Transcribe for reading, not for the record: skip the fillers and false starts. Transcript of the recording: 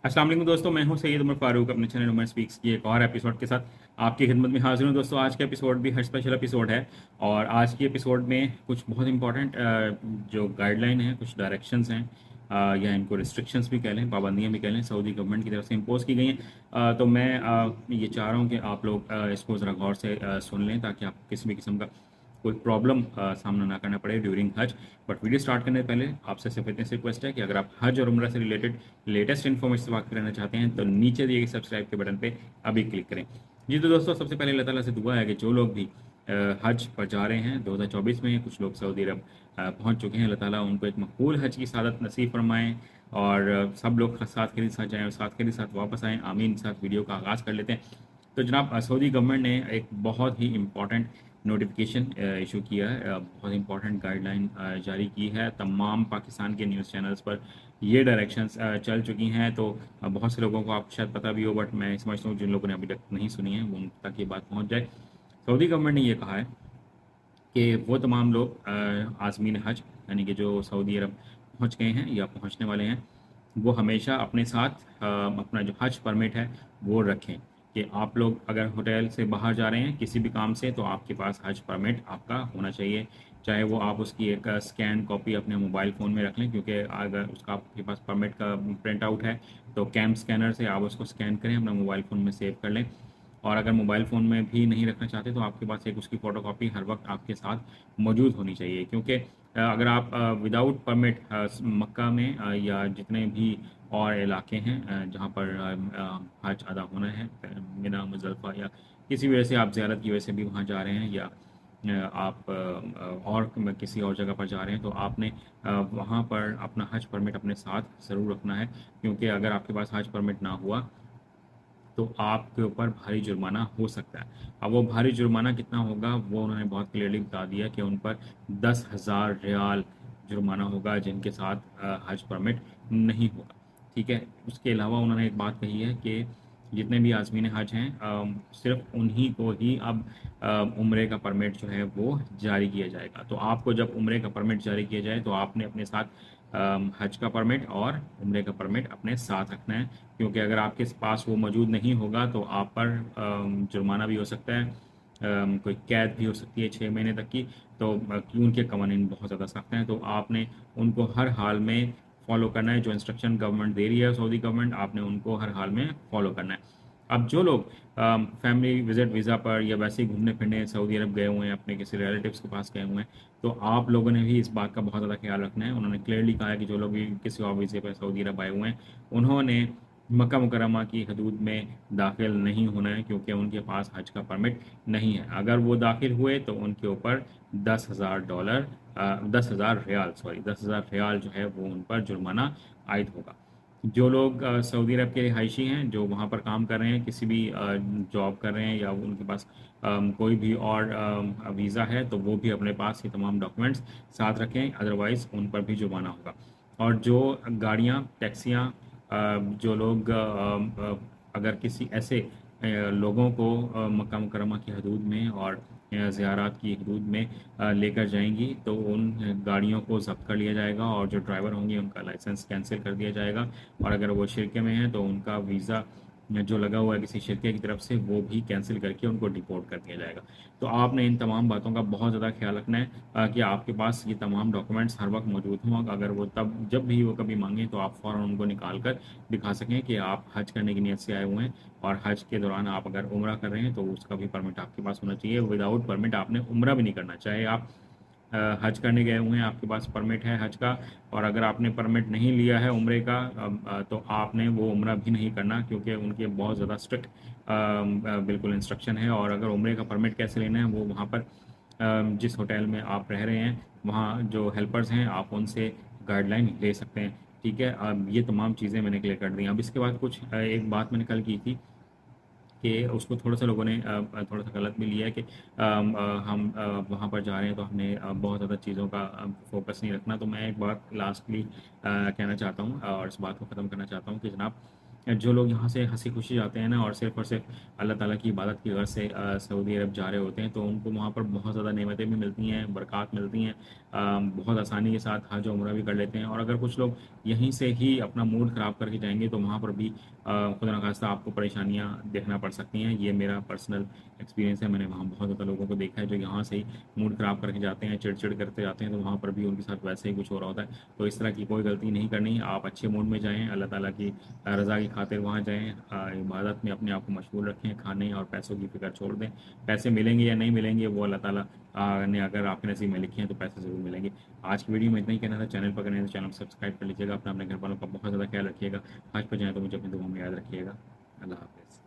अस्सलाम वालेकुम दोस्तों, मैं हूं सैयद उमर फारूक अपने चैनल उमर स्पीक्स की एक और एपिसोड के साथ आपकी खिदमत में हाजिर हूं। दोस्तों, आज का एपिसोड भी हर स्पेशल एपिसोड है और आज की एपिसोड में कुछ बहुत इंपॉर्टेंट जो गाइडलाइन है, कुछ डायरेक्शंस हैं या इनको रिस्ट्रिक्शंस भी कह लें, पाबंदियां भी कह लें, सऊदी गवर्नमेंट की तरफ से इम्पोज की गई हैं। तो मैं ये चाह रहा हूँ कि आप लोग इसको ज़रा गौर से सुन लें ताकि आप किसी भी किस्म का कोई प्रॉब्लम सामना ना करना पड़े ड्यूरिंग हज। बट वीडियो स्टार्ट करने से पहले आपसे सिर्फ इतनी सी रिक्वेस्ट है कि अगर आप हज और उम्रा से रिलेटेड लेटेस्ट इन्फॉर्मेशन से वाकिफ रहना चाहते हैं तो नीचे दिए गए सब्सक्राइब के बटन पे अभी क्लिक करें। जी तो दोस्तों, सबसे पहले अल्लाह ताला से दुआ है कि जो लोग भी हज पर जा रहे हैं 2024 में, कुछ लोग सऊदी अरब पहुंच चुके हैं, अल्लाह ताला उनको एक मकबूल हज की सादत नसीब फरमाएं और सब लोग साथ के साथ जाएँ और साथ के साथ वापस आएँ। आमीन। साथ वीडियो का आगाज़ कर लेते हैं। तो जनाब, सऊदी गवर्नमेंट ने एक बहुत ही इम्पॉर्टेंट नोटिफिकेशन इशू किया है, बहुत इंपॉर्टेंट गाइडलाइन जारी की है। तमाम पाकिस्तान के न्यूज़ चैनल्स पर ये डायरेक्शंस चल चुकी हैं। तो बहुत से लोगों को आप शायद पता भी हो, बट मैं समझता हूँ जिन लोगों ने अभी तक नहीं सुनी है उन तक ये बात पहुँच जाए। सऊदी गवर्नमेंट ने ये कहा है कि वो तमाम लोग आज़मीन हज, यानी कि जो सऊदी अरब पहुँच गए हैं या पहुँचने वाले हैं, वो हमेशा अपने साथ अपना जो हज परमिट है वो रखें। कि आप लोग अगर होटल से बाहर जा रहे हैं किसी भी काम से, तो आपके पास हज परमिट आपका होना चाहिए। चाहे वो आप उसकी एक स्कैन कॉपी अपने मोबाइल फ़ोन में रख लें, क्योंकि अगर उसका आपके पास परमिट का प्रिंट आउट है तो कैम स्कैनर से आप उसको स्कैन करें, अपना मोबाइल फ़ोन में सेव कर लें। और अगर मोबाइल फ़ोन में भी नहीं रखना चाहते तो आपके पास एक उसकी फ़ोटोकॉपी हर वक्त आपके साथ मौजूद होनी चाहिए। क्योंकि अगर आप विदाउट परमिट मक्का में या जितने भी और इलाके हैं जहाँ पर हज अदा होना है, मिना, मुज़दलिफ़ा या किसी वजह से आप ज़ियारत की वजह से भी वहाँ जा रहे हैं, या आप और किसी और जगह पर जा रहे हैं, तो आपने वहाँ पर अपना हज परमिट अपने साथ ज़रूर रखना है। क्योंकि अगर आपके पास हज परमिट ना हुआ तो आपके ऊपर भारी जुर्माना हो सकता है। अब वो भारी जुर्माना कितना होगा वो उन्होंने बहुत क्लियरली बता दिया कि उन पर 10,000 रियाल जुर्माना होगा जिनके साथ हज परमिट नहीं होगा। ठीक है। उसके अलावा उन्होंने एक बात कही है कि जितने भी आज़मीन हज हैं सिर्फ उन्हीं को ही अब उम्रे का परमिट जो है वो जारी किया जाएगा। तो आपको जब उम्रे का परमिट जारी किया जाए तो आपने अपने साथ हज का परमिट और उम्रे का परमिट अपने साथ रखना है। क्योंकि अगर आपके पास वो मौजूद नहीं होगा तो आप पर जुर्माना भी हो सकता है, कोई कैद भी हो सकती है 6 महीने तक की। तो उनके कवानीन बहुत ज़्यादा सख्त हैं, तो आपने उनको हर हाल में फॉलो करना है। जो इंस्ट्रक्शन गवर्नमेंट दे रही है सऊदी गवर्नमेंट, आपने उनको हर हाल में फॉलो करना है। अब जो लोग फैमिली विजिट वीज़ा पर या वैसे ही घूमने फिरने सऊदी अरब गए हुए हैं, अपने किसी रिलेटिव्स के पास गए हुए हैं, तो आप लोगों ने भी इस बात का बहुत ज़्यादा ख्याल रखना है। उन्होंने क्लियरली कहा है कि जो लोग भी किसी और वीज़े पर सऊदी अरब आए हुए हैं उन्होंने मक्का मुकर्रमा की हदूद में दाखिल नहीं होना है, क्योंकि उनके पास हज का परमिट नहीं है। अगर वो दाखिल हुए तो उनके ऊपर $10,000 10,000 रियाल, सॉरी 10,000 रियाल जो है वो उन पर जुर्माना आयद होगा। जो लोग सऊदी अरब के रिहायशी हैं, जो वहाँ पर काम कर रहे हैं, किसी भी जॉब कर रहे हैं या उनके पास कोई भी और वीज़ा है, तो वो भी अपने पास ये तमाम डॉक्यूमेंट्स साथ रखें, अदरवाइज़ उन पर भी जुर्माना होगा। और जो गाड़ियाँ, टैक्सियाँ, जो लोग अगर किसी ऐसे लोगों को मक्का मुकर्रमा की हदूद में और ज़ियारत की हदूद में लेकर जाएंगी, तो उन गाड़ियों को ज़ब्त कर लिया जाएगा और जो ड्राइवर होंगे उनका लाइसेंस कैंसिल कर दिया जाएगा। और अगर वो शिरके में हैं तो उनका वीज़ा जो लगा हुआ है किसी शिरके की तरफ से वो भी कैंसिल करके उनको डिपोर्ट कर दिया जाएगा। तो आपने इन तमाम बातों का बहुत ज़्यादा ख्याल रखना है कि आपके पास ये तमाम डॉक्यूमेंट्स हर वक्त मौजूद हों। अगर वो तब जब भी वो कभी मांगें तो आप फ़ौरन उनको निकाल कर दिखा सकें कि आप हज करने की नीयत से आए हुए हैं। और हज के दौरान आप अगर उम्रा कर रहे हैं तो उसका भी परमिट आपके पास होना चाहिए। विदाउट परमिट आपने उम्रा भी नहीं करना। चाहे आप हज करने गए हुए हैं, आपके पास परमिट है हज का, और अगर आपने परमिट नहीं लिया है उम्रे का, तो आपने वो उम्रा भी नहीं करना, क्योंकि उनके बहुत ज़्यादा स्ट्रिक्ट बिल्कुल इंस्ट्रक्शन है। और अगर उम्रे का परमिट कैसे लेना है वो वहाँ पर जिस होटल में आप रह रहे हैं वहाँ जो हेल्पर्स हैं आप उनसे गाइडलाइन ले सकते हैं। ठीक है। अब ये तमाम चीज़ें मैंने क्लियर कर दी। अब इसके बाद कुछ एक बात मैंने कल की थी कि उसको थोड़ा सा लोगों ने थोड़ा सा गलत भी लिया है कि हम वहाँ पर जा रहे हैं तो हमने बहुत ज़्यादा चीज़ों का फोकस नहीं रखना। तो मैं एक बात लास्टली कहना चाहता हूँ और इस बात को ख़त्म करना चाहता हूँ कि जनाब, जो लोग यहाँ से हंसी खुशी जाते हैं ना और सिर्फ अल्लाह ताला की इबादत की गर्ज से सऊदी अरब जा रहे होते हैं, तो उनको वहाँ पर बहुत ज़्यादा नेमतें भी मिलती हैं, बरक़ात मिलती हैं। بہت آسانی کے ساتھ حج و عمرہ بھی کر لیتے ہیں. اور اگر کچھ لوگ یہیں سے ہی اپنا موڈ خراب کر کے جائیں گے تو وہاں پر بھی خدا نخواستہ آپ کو پریشانیاں دیکھنا پڑ سکتی ہیں. یہ میرا پرسنل ایکسپیرینس ہے. میں نے وہاں بہت زیادہ لوگوں کو دیکھا ہے جو یہاں سے ہی موڈ خراب کر کے جاتے ہیں, چڑ کرتے جاتے ہیں, تو وہاں پر بھی ان کے ساتھ ویسے ہی کچھ ہو رہا ہوتا ہے. تو اس طرح کی کوئی غلطی نہیں کرنی. آپ اچھے موڈ میں جائیں, اللہ تعالیٰ کی رضا کی خاطر وہاں جائیں, عبادت میں اپنے آپ کو مشغول رکھیں, کھانے اور پیسوں کی فکر چھوڑ دیں. پیسے ملیں گے یا نہیں ملیں گے وہ اللہ تعالیٰ نے اگر آپ کے نصیب میں لکھے ہیں تو پیسے ضرور ملیں گے. آج کی ویڈیو میں اتنا ہی کہنا تھا. چینل پر کریں تو چینل کو سبسکرائب کر لیجیے گا. اپنے گھر والوں کا بہت زیادہ خیال رکھیے گا. آج پہ جائیں تو مجھے اپنی دعاؤں میں یاد رکھیے گا. اللہ حافظ.